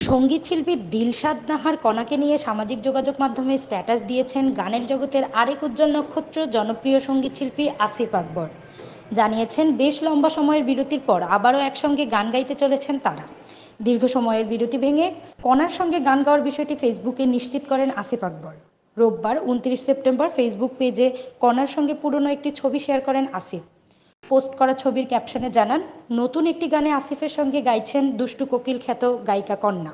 সঙ্গীত শিল্পী দিলশাদ নাহার কণাকে নিয়ে সামাজিক যোগাযোগ মাধ্যমে স্ট্যাটাস দিয়েছেন গানের জগতের আরেক উজ্জ্বল নক্ষত্র জনপ্রিয় সঙ্গীত শিল্পী আসিফ আকবর। জানিয়েছেন বেশ লম্বা সময়ের বিরতির পর আবারও একসঙ্গে গান গাইতে চলেছেন তারা। দীর্ঘ সময়ের বিরতি ভেঙে কণার সঙ্গে গান গাওয়ার বিষয়টি ফেসবুকে নিশ্চিত করেন আসিফ আকবর। রোববার 29 সেপ্টেম্বর ফেসবুক পেজে কণার সঙ্গে পুরনো একটি ছবি শেয়ার করেন আসিফ। পোস্ট করা ছবির ক্যাপশনে জানান, নতুন একটি গানে আসিফের সঙ্গে গাইছেন দুষ্টু কোকিল খ্যাত গায়িকা কন্যা।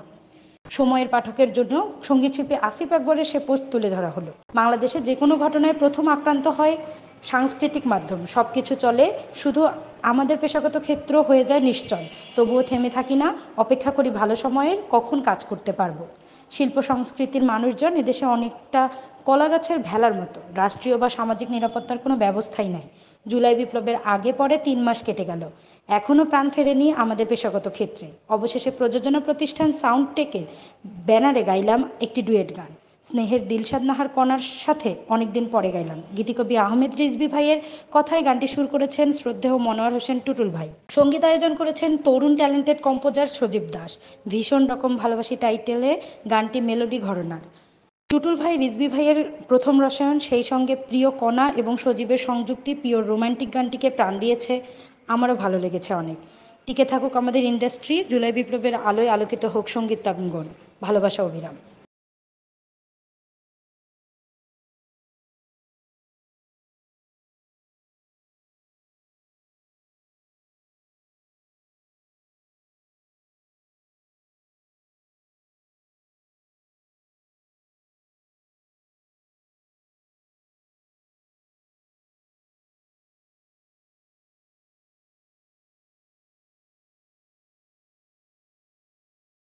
সময়ের পাঠকের জন্য সঙ্গীতশিল্পী আসিফ আকবরের সে পোস্ট তুলে ধরা হলো। বাংলাদেশে যে কোনো ঘটনায় প্রথম আক্রান্ত হয় সাংস্কৃতিক মাধ্যম। সব কিছু চলে, শুধু আমাদের পেশাগত ক্ষেত্র হয়ে যায় নিশ্চয়। তবুও থেমে থাকি না, অপেক্ষা করি ভালো সময়ের, কখন কাজ করতে পারবো। শিল্প সংস্কৃতির মানুষজন এদেশে অনেকটা কলাগাছের ভেলার মতো। রাষ্ট্রীয় বা সামাজিক নিরাপত্তার কোনো ব্যবস্থাই নাই। জুলাই বিপ্লবের আগে পরে 3 মাস কেটে গেল, এখনও প্রাণ ফেরেনি আমাদের পেশাগত ক্ষেত্রে। অবশেষে প্রযোজনা প্রতিষ্ঠান সাউন্ডটেকের ব্যানারে গাইলাম একটি ডুয়েট গান। স্নেহের দিলশাদ নাহার কণার সাথে অনেকদিন পরে গাইলাম। গীতিকবি আহমেদ রিজভী ভাইয়ের কথায় গানটি সুর করেছেন শ্রদ্ধেয় মনোয়ার হোসেন টুটুল ভাই। সঙ্গীত আয়োজন করেছেন তরুণ ট্যালেন্টেড কম্পোজার সজীব দাস। ভীষণ রকম ভালোবাসি টাইটেলে গানটি মেলোডি ঘরানার। টুটুল ভাই রিজভী ভাইয়ের প্রথম রসায়ন, সেই সঙ্গে প্রিয় কণা এবং সজীবের সংযুক্তি পিওর রোমান্টিক গানটিকে প্রাণ দিয়েছে। আমারও ভালো লেগেছে অনেক। টিকে থাকুক আমাদের ইন্ডাস্ট্রি, জুলাই বিপ্লবের আলোয় আলোকিত হোক সঙ্গীতাঙ্গন। ভালোবাসা অবিরাম।